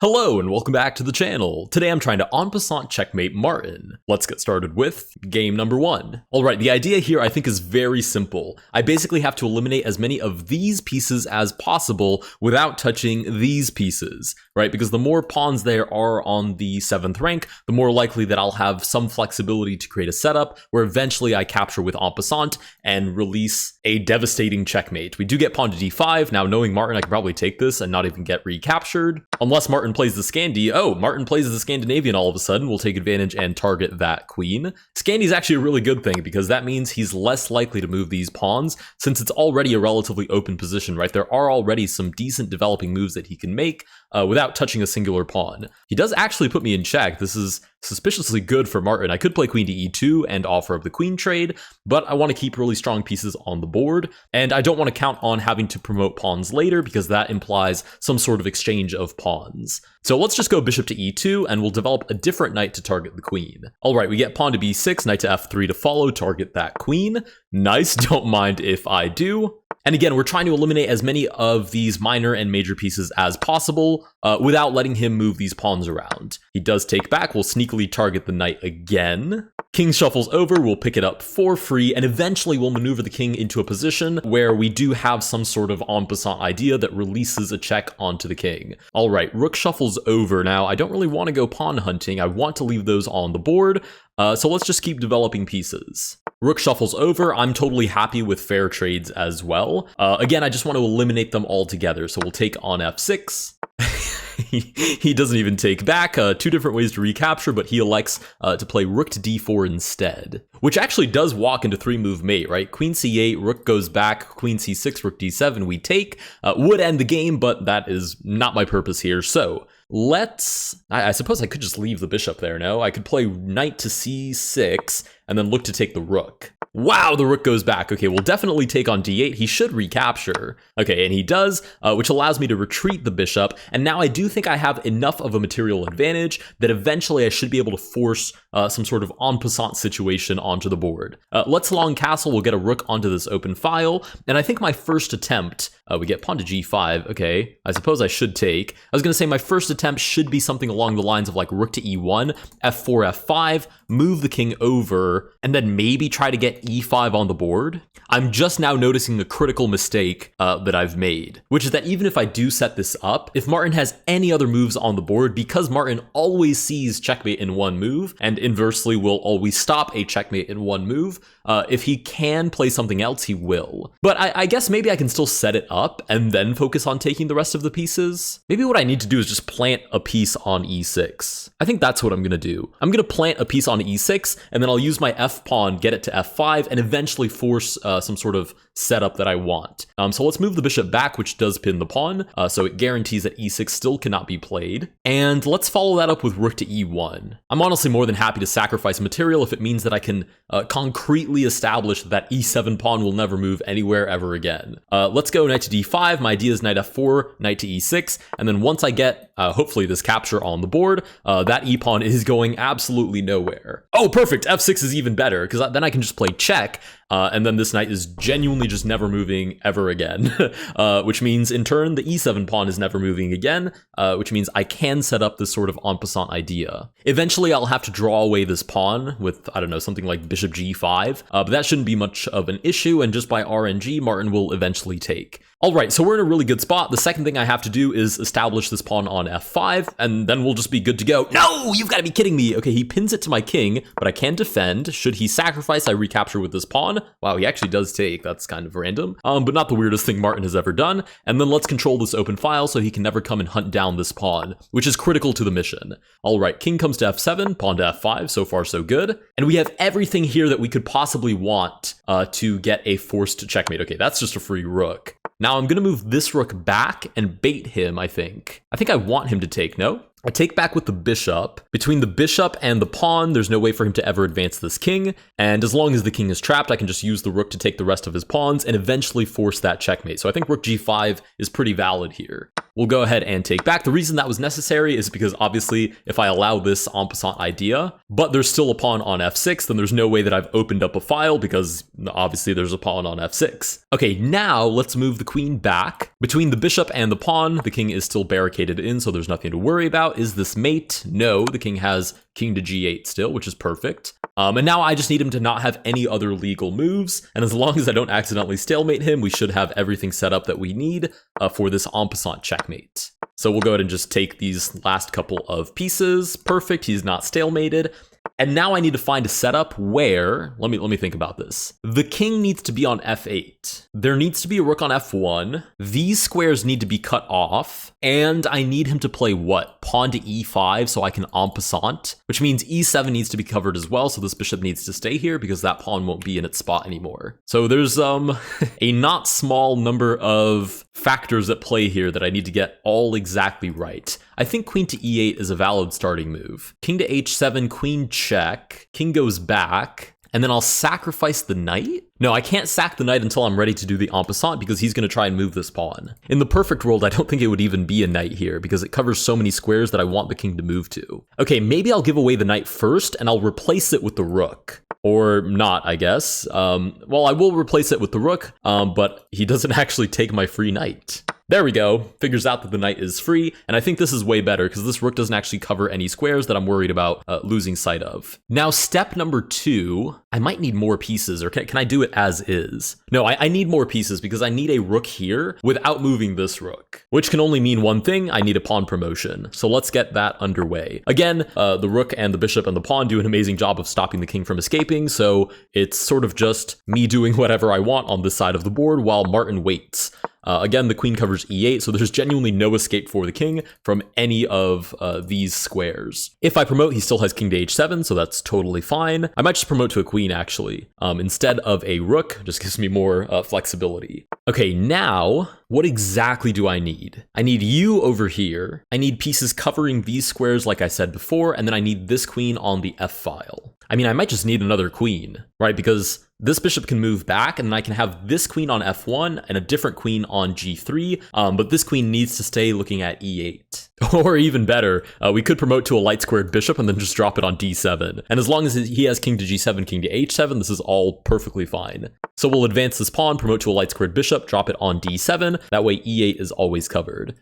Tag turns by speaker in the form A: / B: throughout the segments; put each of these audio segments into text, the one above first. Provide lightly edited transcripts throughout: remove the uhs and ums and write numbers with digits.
A: Hello and welcome back to the channel. Today I'm trying to en passant checkmate Martin. Let's get started with game number 1. Alright, the idea here I think is very simple. I basically have to eliminate as many of these pieces as possible without touching these pieces, right? Because the more pawns there are on the 7th rank, the more likely that I'll have some flexibility to create a setup where eventually I capture with en passant and release a devastating checkmate. We do get pawn to d5. Now, knowing Martin, I can probably take this and not even get recaptured. Unless Martin plays the Scandi. Oh, Martin plays the Scandinavian all of a sudden. We'll take advantage and target that queen. Scandi is actually a really good thing because that means he's less likely to move these pawns since it's already a relatively open position, right? There are already some decent developing moves that he can make without touching a singular pawn. He does actually put me in check. This is suspiciously good for Martin. I could play queen to e2 and offer up the queen trade, but I want to keep really strong pieces on the board, and I don't want to count on having to promote pawns later because that implies some sort of exchange of pawns. So let's just go bishop to e2, and we'll develop a different knight to target the queen. All right, we get pawn to b6, knight to f3 to follow, target that queen. Nice, don't mind if I do. And again, we're trying to eliminate as many of these minor and major pieces as possible without letting him move these pawns around. He does take back, we'll sneakily target the knight again. King shuffles over, we'll pick it up for free, and eventually we'll maneuver the king into a position where we do have some sort of en passant idea that releases a check onto the king. All right, rook shuffles over. Now, I don't really want to go pawn hunting. I want to leave those on the board, so let's just keep developing pieces. Rook shuffles over. I'm totally happy with fair trades as well. Again, I just want to eliminate them all together, so we'll take on f6. He doesn't even take back. Two different ways to recapture, but he elects to play rook to d4 instead, which actually does walk into 3-move mate, right? Queen c8, rook goes back, queen c6, rook d7, we take. Would end the game, but that is not my purpose here. So I suppose I could just leave the bishop there, no? I could play knight to c6 and then look to take the rook. Wow, the rook goes back. Okay, we'll definitely take on d8. He should recapture. Okay, and he does, which allows me to retreat the bishop. And now I do think I have enough of a material advantage that eventually I should be able to force some sort of en passant situation onto the board. Let's long castle. We'll get a rook onto this open file. And I think my first attempt, we get pawn to g5. Okay, I suppose I should take. I was going to say my first attempt should be something along the lines of like rook to e1, f4, f5, move the king over, and then maybe try to get e5 on the board. I'm just now noticing the critical mistake that I've made, which is that even if I do set this up, if Martin has any other moves on the board, because Martin always sees checkmate in one move, and inversely will always stop a checkmate in one move, if he can play something else, he will. But I guess maybe I can still set it up and then focus on taking the rest of the pieces. Maybe what I need to do is just plant a piece on e6. I think that's what I'm going to do. I'm going to plant a piece on e6, and then I'll use my f pawn, get it to f5, and eventually force some sort of setup that I want. So let's move the bishop back, which does pin the pawn, so it guarantees that e6 still cannot be played. And let's follow that up with rook to e1. I'm honestly more than happy to sacrifice material if it means that I can concretely establish that e7 pawn will never move anywhere ever again. Let's go knight to d5. My idea is knight f4, knight to e6, and then once I get hopefully this capture on the board, that e pawn is going absolutely nowhere. Oh, perfect. f6 is even better because then I can just play check. And then this knight is genuinely just never moving ever again, which means in turn, the e7 pawn is never moving again, which means I can set up this sort of en passant idea. Eventually, I'll have to draw away this pawn with, I don't know, something like bishop g5, but that shouldn't be much of an issue, and just by RNG, Martin will eventually take. All right, so we're in a really good spot. The second thing I have to do is establish this pawn on f5, and then we'll just be good to go. No, you've got to be kidding me. Okay, he pins it to my king, but I can defend. Should he sacrifice, I recapture with this pawn. Wow, he actually does take. That's kind of random, but not the weirdest thing Martin has ever done. And then let's control this open file so he can never come and hunt down this pawn, which is critical to the mission. All right, king comes to f7, pawn to f5. So far, so good. And we have everything here that we could possibly want to get a forced checkmate. Okay, that's just a free rook. Now I'm going to move this rook back and bait him, I think. I want him to take, no? I take back with the bishop. Between the bishop and the pawn, there's no way for him to ever advance this king. And as long as the king is trapped, I can just use the rook to take the rest of his pawns and eventually force that checkmate. So I think rook g5 is pretty valid here. we'll go ahead and take back. The reason that was necessary is because obviously if I allow this en passant idea, but there's still a pawn on f6, then there's no way that I've opened up a file because obviously there's a pawn on f6. Okay, now let's move the queen back. Between the bishop and the pawn, the king is still barricaded in, so there's nothing to worry about. Is this mate? No, the king has king to g8 still, which is perfect. And now I just need him to not have any other legal moves. And as long as I don't accidentally stalemate him, we should have everything set up that we need for this en passant checkmate. So we'll go ahead and just take these last couple of pieces. Perfect, he's not stalemated. And now I need to find a setup where, let me think about this. The king needs to be on f8. There needs to be a rook on f1. These squares need to be cut off. And I need him to play what? Pawn to e5 so I can en passant, which means e7 needs to be covered as well. So this bishop needs to stay here because that pawn won't be in its spot anymore. So there's a not small number of factors at play here that I need to get all exactly right. I think queen to e8 is a valid starting move. King to h7, queen check, king goes back, and then I'll sacrifice the knight? No, I can't sack the knight until I'm ready to do the en passant because he's going to try and move this pawn. In the perfect world, I don't think it would even be a knight here because it covers so many squares that I want the king to move to. Okay, maybe I'll give away the knight first and I'll replace it with the rook. Or not, I guess. Well, I will replace it with the rook, but he doesn't actually take my free knight. There we go, figures out that the knight is free, and I think this is way better because this rook doesn't actually cover any squares that I'm worried about losing sight of. Now, step number 2, I might need more pieces, or can I do it as is? No, I need more pieces because I need a rook here without moving this rook, which can only mean one thing, I need a pawn promotion. So let's get that underway. Again, the rook and the bishop and the pawn do an amazing job of stopping the king from escaping, so it's sort of just me doing whatever I want on this side of the board while Martin waits. Again, the queen covers e8, so there's genuinely no escape for the king from any of these squares. If I promote, he still has king to h7, so that's totally fine. I might just promote to a queen, actually, instead of a rook. Just gives me more flexibility. Okay, now, what exactly do I need? I need you over here. I need pieces covering these squares like I said before, and then I need this queen on the f-file. I mean, I might just need another queen, right? Because this bishop can move back, and then I can have this queen on f1 and a different queen on g3, but this queen needs to stay looking at e8. Or even better, we could promote to a light squared bishop and then just drop it on d7. And as long as he has king to g7, king to h7, this is all perfectly fine. So we'll advance this pawn, promote to a light squared bishop, drop it on d7. That way e8 is always covered.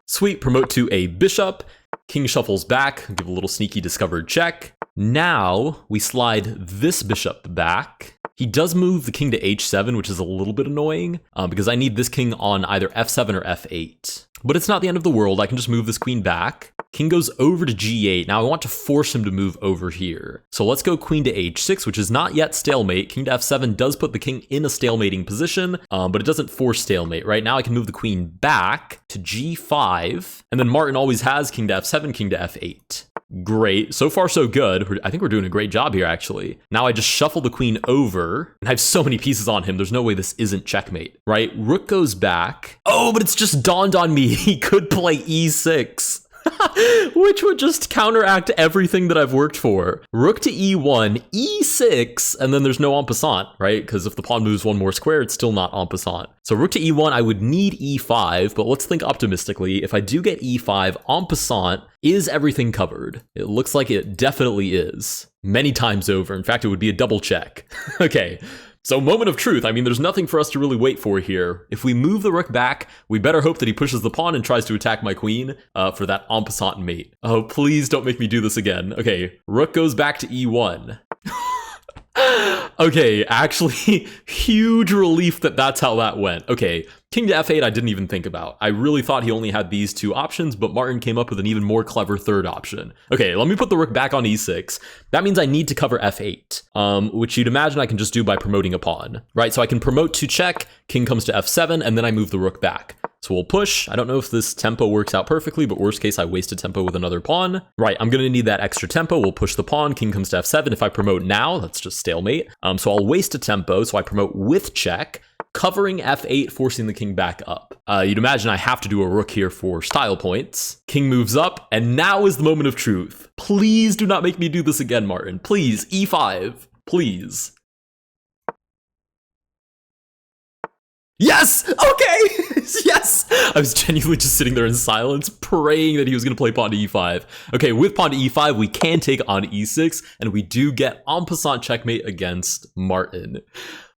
A: Sweet, promote to a bishop. King shuffles back, give a little sneaky discovered check. Now we slide this bishop back. He does move the king to h7, which is a little bit annoying because I need this king on either f7 or f8. But it's not the end of the world. I can just move this queen back. King goes over to g8. Now I want to force him to move over here. So let's go queen to h6, which is not yet stalemate. King to f7 does put the king in a stalemating position, but it doesn't force stalemate. Right now I can move the queen back to g5, and then Martin always has king to f7, king to f8. Great. So far, so good. I think we're doing a great job here, actually. Now I just shuffle the queen over, and I have so many pieces on him. There's no way this isn't checkmate, right? Rook goes back. Oh, but it's just dawned on me. He could play e6. Which would just counteract everything that I've worked for. Rook to e1, e6, and then there's no en passant, right? Because if the pawn moves one more square, it's still not en passant. So rook to e1, I would need e5, but let's think optimistically. If I do get e5, en passant, is everything covered? It looks like it definitely is. Many times over. In fact, it would be a double check. Okay. So moment of truth, I mean, there's nothing for us to really wait for here. If we move the rook back, we better hope that he pushes the pawn and tries to attack my queen for that en passant mate. Oh, please don't make me do this again. Okay, rook goes back to e1. Okay, actually, huge relief that that's how that went. Okay, king to f8 I didn't even think about. I really thought he only had these two options, but Martin came up with an even more clever third option. Okay, let me put the rook back on e6. That means I need to cover f8, which you'd imagine I can just do by promoting a pawn, right? So I can promote to check, king comes to f7, and then I move the rook back. So we'll push. I don't know if this tempo works out perfectly, but worst case, I waste a tempo with another pawn. Right, I'm gonna need that extra tempo. We'll push the pawn, king comes to f7. If I promote now, that's just stalemate. So I'll waste a tempo, so I promote with check, covering f8, forcing the king back up. You'd imagine I have to do a rook here for style points. King moves up, and now is the moment of truth. Please do not make me do this again, Martin. Please, e5, please. Yes! Okay! Yes! I was genuinely just sitting there in silence, praying that he was going to play pawn to e5. Okay, with pawn to e5, we can take on e6, and we do get en passant checkmate against Martin.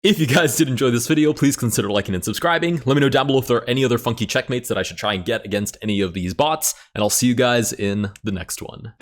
A: If you guys did enjoy this video, please consider liking and subscribing. Let me know down below if there are any other funky checkmates that I should try and get against any of these bots, and I'll see you guys in the next one.